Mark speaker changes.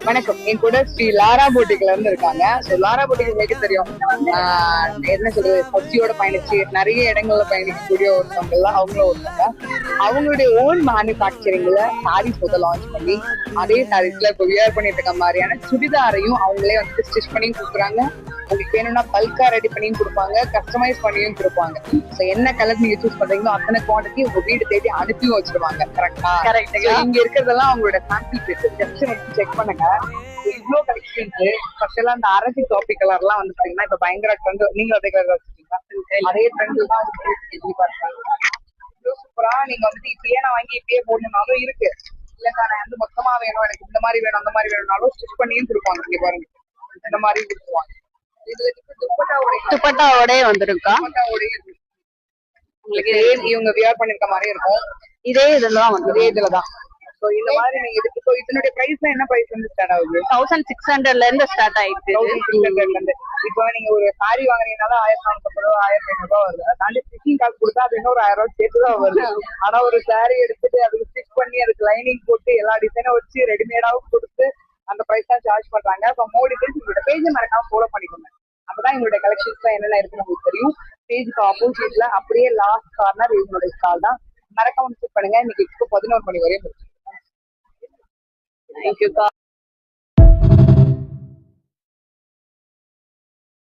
Speaker 1: வணக்கம். என் கூட ஸ்ரீ லாரா போட்டிக்ல இருந்து இருக்காங்க. சோ லாரா போட்டிக் உங்களுக்கு தெரியும். என்ன சொல்றது, பப்ஜியோட பயணிச்சு நிறைய இடங்கள்ல பயணிக்கக்கூடிய ஒருத்தவங்க அவங்களும் ஒருத்தவங்க. அவங்களுடைய ஓன் மேனுஃபேக்சரிங்ல சாரீஸ் லான்ச் பண்ணி அதே சாரீஸ்ல இப்போ வியர் பண்ணிட்டு இருக்க மாதிரியான சுடிதாரையும் அவங்களே வந்துட்டு ஸ்டிச் பண்ணி கொடுக்குறாங்க. உங்களுக்கு வேணும்னா பல்கா ரெடி பண்ணியும் கொடுப்பாங்க, கஸ்டமைஸ் பண்ணியும் கொடுப்பாங்க. ஸோ என்ன கலர் நீங்க சூஸ் பண்றீங்களோ அத்தனை குவான்டிட்டி உங்க வீடு தேடி அனுப்பியும் வச்சிருவாங்க. கரெக்டா? கரெக்ட். இங்க இருக்கிறதெல்லாம் அவங்களோட சாம்பிள் பீஸ் ஜஸ்ட் வந்து செக் பண்ணுங்க. இவ்வளோ கலெக்ஷன்ஸ் ஸ்பெஷலா அந்த அரசி டாபிக் கலர் எல்லாம் வந்து பாத்தீங்கன்னா இப்ப பயங்கர ட்ரெண்ட். நீங்க அதே கலர் வச்சிருக்கீங்களா? அதே ட்ரெண்ட் தான் சூப்பரா. நீங்க வந்து இப்பயே நான் வாங்கி இப்பயே போடணும்னாலும் இருக்கு. இல்லக்கா நான் வந்து மொத்தமா வேணும், எனக்கு இந்த மாதிரி வேணும் அந்த மாதிரி வேணும்னாலும் ஸ்டிச் பண்ணியும் கொடுப்பாங்க. இங்க பாருங்க, இந்த மாதிரி கொடுத்துருவாங்க. இதுல துப்பட்டாவோடய வந்துருக்கா? உங்களுக்கு இவங்க வியர் பண்ணிருக்க மாதிரி இருக்கும். இதே இதெல்லாம் வந்து இதே இதுலதான். சோ இந்த மாதிரி நீங்க எடுத்து இதனுடைய பிரைஸ் என்ன பிரைஸ் வந்து ஸ்டார்ட் ஆகுது? 1600 இருந்து ஸ்டார்ட் ஆயிடுச்சு. 1600 இருந்து. இப்போ நீங்க ஒரு சாரி வாங்குறீங்கனால 1450 ரூபா 1500 ரூபா வருது. தாண்டி ஸ்டிச்சிங் காசு கொடுத்தா அது இன்னொரு 1000 ரூபாய் சேர்த்துதான் வருது. ஆனா ஒரு சாரி எடுத்துட்டு அதுக்கு ஸ்டிச் பண்ணி அதுக்கு லைனிங் போட்டு எல்லா டிசைனும் வச்சு ரெடிமேடாவும் கொடுத்து அந்த பிரைஸ் தான் சார்ஜ் பண்றாங்க. இப்போ மோடி பேஜ் உங்களோட பேஜ் மறக்காம ஃபாலோ பண்ணிக்கோங்க. அப்பதான் எங்களுடைய கலெக்ஷன்ஸ் என்னென்ன இருக்குன்னு உங்களுக்கு தெரியும். பேஜுக்கு ஆப்போசிட்ல அப்படியே லாஸ்ட் கார்னர் இவங்களுடைய ஸ்டால் தான். மறக்காம விசிட் பண்ணுங்க. இன்னைக்கு 11 மணி வரையும். Thank you.